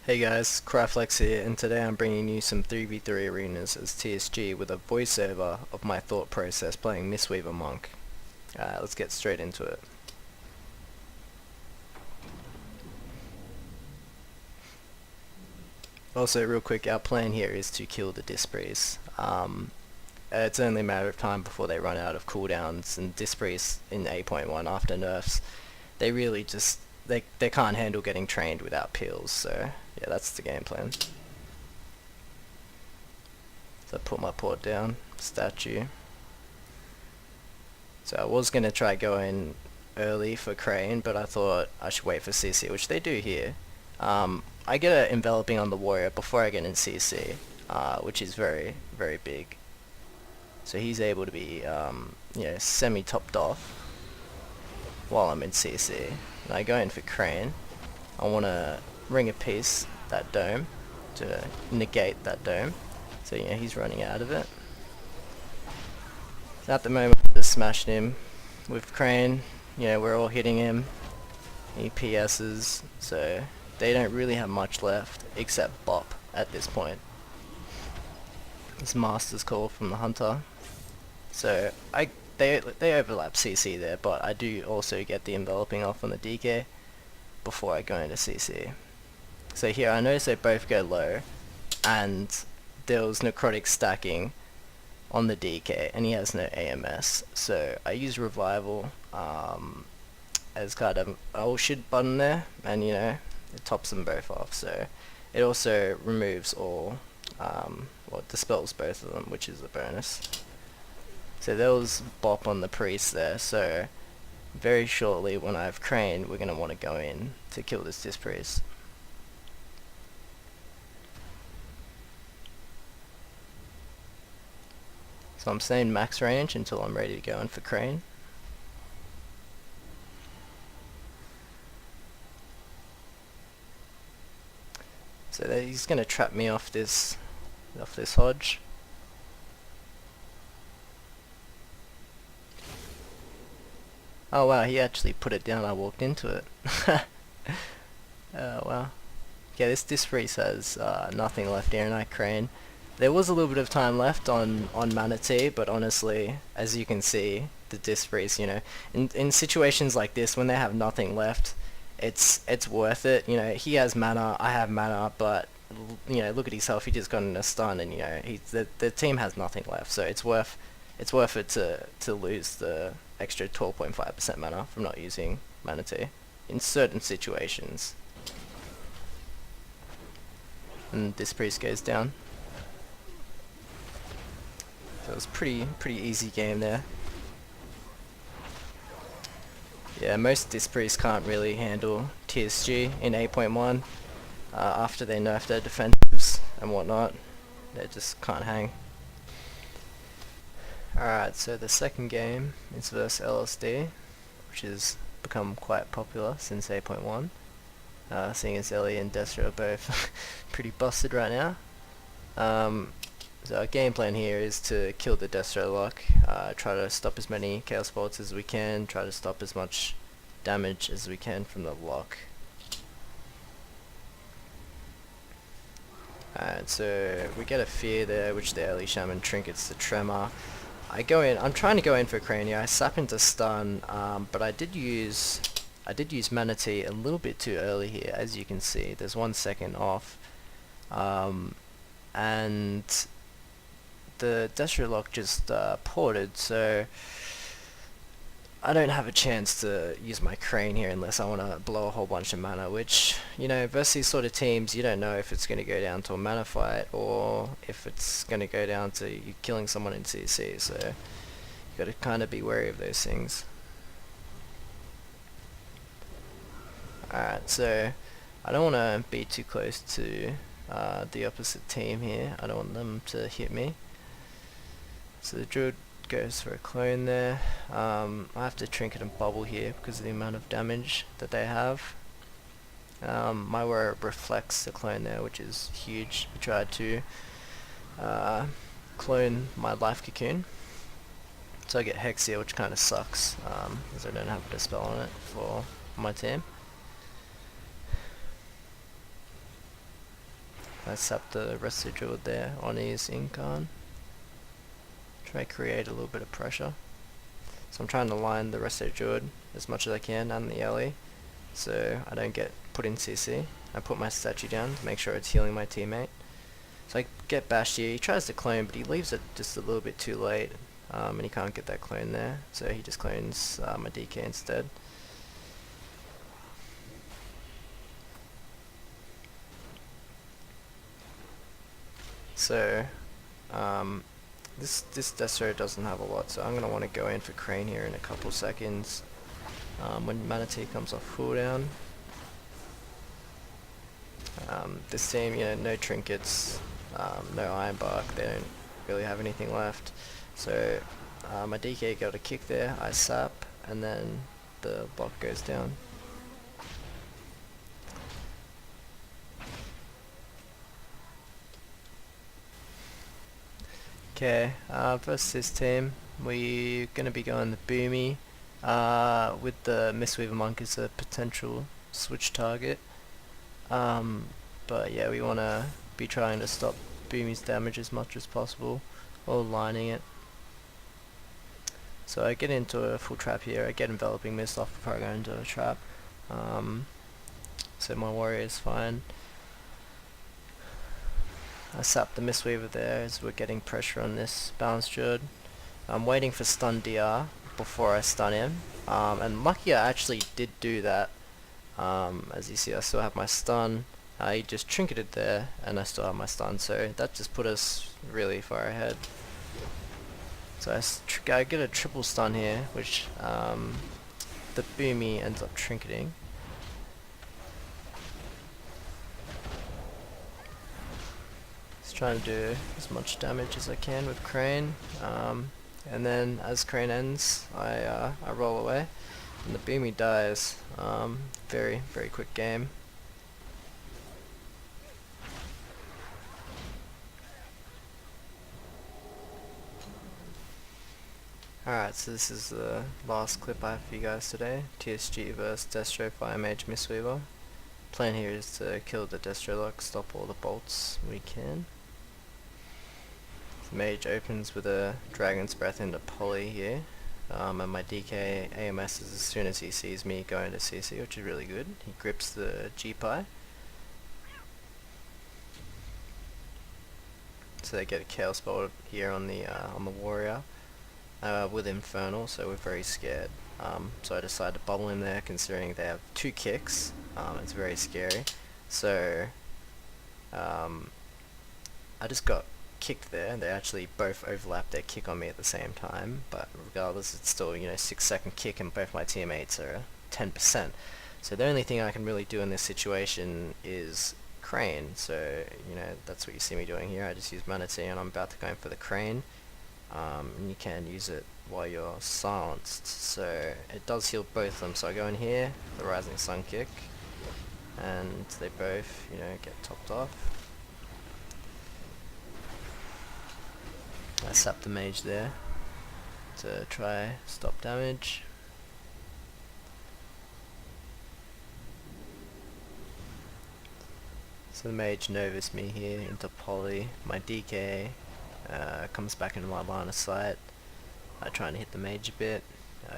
Hey guys, Kryflex here, and today I'm bringing you some 3v3 arenas as TSG with a voiceover of my thought process playing Mistweaver Monk. Let's get straight into it. Also, real quick, our plan here is to kill the Disprees. It's only a matter of time before they run out of cooldowns, and Disprees in 8.1 after nerfs, they really just, they can't handle getting trained without peels, so yeah, that's the game plan. So I put my port down, statue. So I was going to try going early for Crane, but I thought I should wait for CC, which they do here. I get an enveloping on the warrior before I get in CC, which is very, very big. So he's able to be, semi-topped off while I'm in CC. And I go in for Crane. I want to ring a piece that dome to negate that dome. So he's running out of it. So at the moment, I just smashed him with Crane. We're all hitting him. He PS's, so they don't really have much left except Bop at this point. It's Master's Call from the Hunter. So they overlap CC there, but I do also get the enveloping off on the DK before I go into CC. So here I notice they both go low, and there was necrotic stacking on the DK, and he has no AMS. So I use revival as kind of a shit button there, and it tops them both off. So it also removes all, dispels both of them, which is a bonus. So there was Bop on the priest there, so very shortly when I have Crane, we're going to want to go in to kill this Dispriest. So I'm staying max range until I'm ready to go in for Crane. So he's going to trap me off this hodge. Oh wow, he actually put it down, I walked into it. Oh wow. Yeah, this Dispriest has nothing left here, and I Crane. There was a little bit of time left on Manatee, but honestly, as you can see, the Dispriest, in situations like this, when they have nothing left, it's worth it. He has mana, I have mana, but look at his health. He just got in a stun, and the team has nothing left, so it's worth it to lose the extra 12.5% mana from not using Manatee in certain situations. And this priest goes down. So it was pretty easy game there. Yeah, most Dispriests can't really handle TSG in 8.1 after they nerfed their defensives and whatnot. They just can't hang. Alright, so the second game is versus LSD, which has become quite popular since 8.1. Seeing as Ellie and Destra are both pretty busted right now. So our game plan here is to kill the Destro lock, try to stop as many Chaos Bolts as we can, try to stop as much damage as we can from the lock. Alright, so we get a Fear there, which the early Shaman trinkets the Tremor. I'm trying to go in for Crania. I sap into stun, but I did use Manatee a little bit too early here, as you can see. There's 1 second off, and the Destro lock just ported, so I don't have a chance to use my Crane here unless I want to blow a whole bunch of mana, which, versus these sort of teams, you don't know if it's going to go down to a mana fight or if it's going to go down to you killing someone in CC, so you got to kind of be wary of those things. Alright, so I don't want to be too close to the opposite team here. I don't want them to hit me. So the Druid goes for a clone there. I have to trinket and bubble here because of the amount of damage that they have. My warrior reflects the clone there, which is huge. I tried to clone my life cocoon, so I get Hex here, which kind of sucks because I don't have a dispel on it for my team. I sap the residual there on his incarn. Try to create a little bit of pressure. So I'm trying to line the residual as much as I can and the alley, so I don't get put in CC. I put my statue down to make sure it's healing my teammate. So I get bashed here. He tries to clone, but he leaves it just a little bit too late, and he can't get that clone there, so he just clones my DK instead. So this Destro doesn't have a lot, so I'm going to want to go in for Crane here in a couple seconds when Manatee comes off cooldown. This team, you know, no trinkets, no Iron Bark, they don't really have anything left. So my DK got a kick there, I sap, and then the block goes down. Okay, versus this team, we're going to be going the Boomy with the Mistweaver Monk as a potential switch target. But yeah, we want to be trying to stop Boomy's damage as much as possible while lining it. So I get into a full trap here, I get enveloping mist off before I go into a trap. So my warrior is fine. I sap the Mistweaver there as we're getting pressure on this balanced druid. I'm waiting for stun DR before I stun him, and lucky I actually did do that. As you see, I still have my stun. He just trinketed there, and I still have my stun, so that just put us really far ahead. So I get a triple stun here, which the Boomy ends up trinketing. Just trying to do as much damage as I can with Crane, and then as Crane ends, I roll away, and the Boomy dies. Very quick game. Alright, so this is the last clip I have for you guys today. TSG vs Destro Fire Mage Mistweaver. Plan here is to kill the Destro lock, stop all the bolts we can. The mage opens with a Dragon's Breath into Poly here, and my DK AMS as soon as he sees me going to CC, which is really good. He grips the G-Pie. So they get a Chaos Bolt here on the warrior. With Infernal, so we're very scared. So I decided to bubble him there, considering they have 2 kicks. It's very scary. So I just got kicked there. They actually both overlapped their kick on me at the same time, but regardless, it's still, you know, 6-second kick, and both my teammates are 10%. So the only thing I can really do in this situation is Crane. So, you know, that's what you see me doing here. I just use Manatee, and I'm about to go in for the Crane. And you can use it while you're silenced, so it does heal both of them. So I go in here, the Rising Sun kick, and they both, you know, get topped off. I sap the mage there to try stop damage. So the mage Novas me here into Poly. My DK comes back into my line of sight. Trying to hit the mage a bit,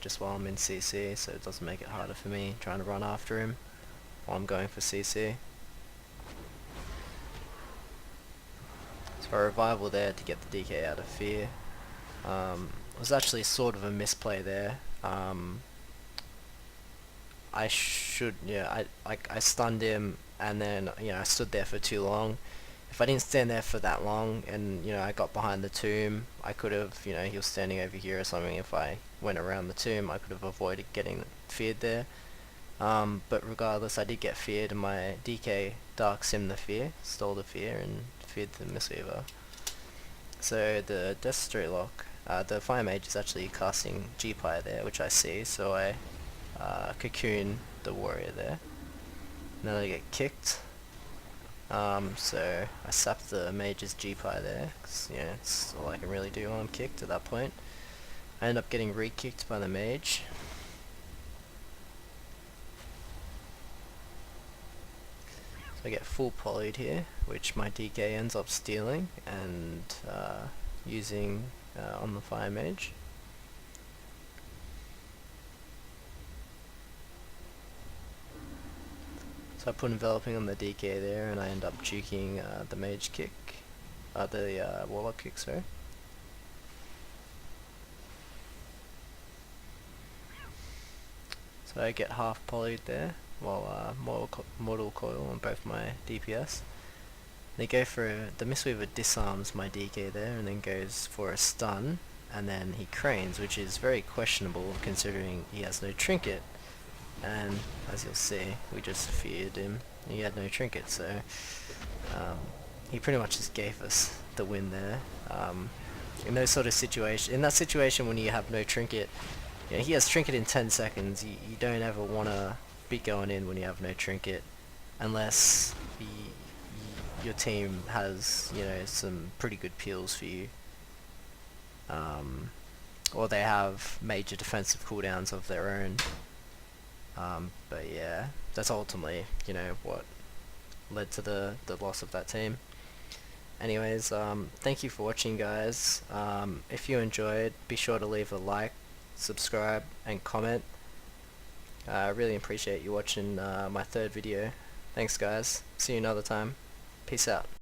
just while I'm in CC, so it doesn't make it harder for me trying to run after him while I'm going for CC. So a revival there to get the DK out of fear. It was actually sort of a misplay there. I stunned him, and then, you know, I stood there for too long. If I didn't stand there for that long, and, you know, I got behind the tomb, I could have, you know, he was standing over here or something. If I went around the tomb, I could have avoided getting feared there. But regardless, I did get feared, and my DK Dark Sim the fear, stole the fear, and feared the Mistweaver. So the Destro lock, the Fire Mage is actually casting G-Pie there, which I see, so I cocoon the warrior there. And then I get kicked. So I sap the mage's G-Pie there, cause, you know, it's all I can really do while I'm kicked at that point. I end up getting re-kicked by the mage. So I get full polyed here, which my DK ends up stealing and using on the fire mage. So I put enveloping on the DK there, and I end up juking the mage kick, the warlock kick, sorry. So I get half polyed there, while mortal coil on both my DPS. They go for the Mistweaver disarms my DK there, and then goes for a stun, and then he cranes, which is very questionable considering he has no trinket. And as you'll see, we just feared him. He had no trinket, so he pretty much just gave us the win there. In those sort of in that situation when you have no trinket, you know, he has trinket in 10 seconds. You don't ever want to be going in when you have no trinket, unless your team has, you know, some pretty good peels for you, or they have major defensive cooldowns of their own. But yeah, that's ultimately, you know, what led to the loss of that team. Anyways, thank you for watching, guys. If you enjoyed, be sure to leave a like, subscribe, and comment. I really appreciate you watching my third video. Thanks, guys. See you another time. Peace out.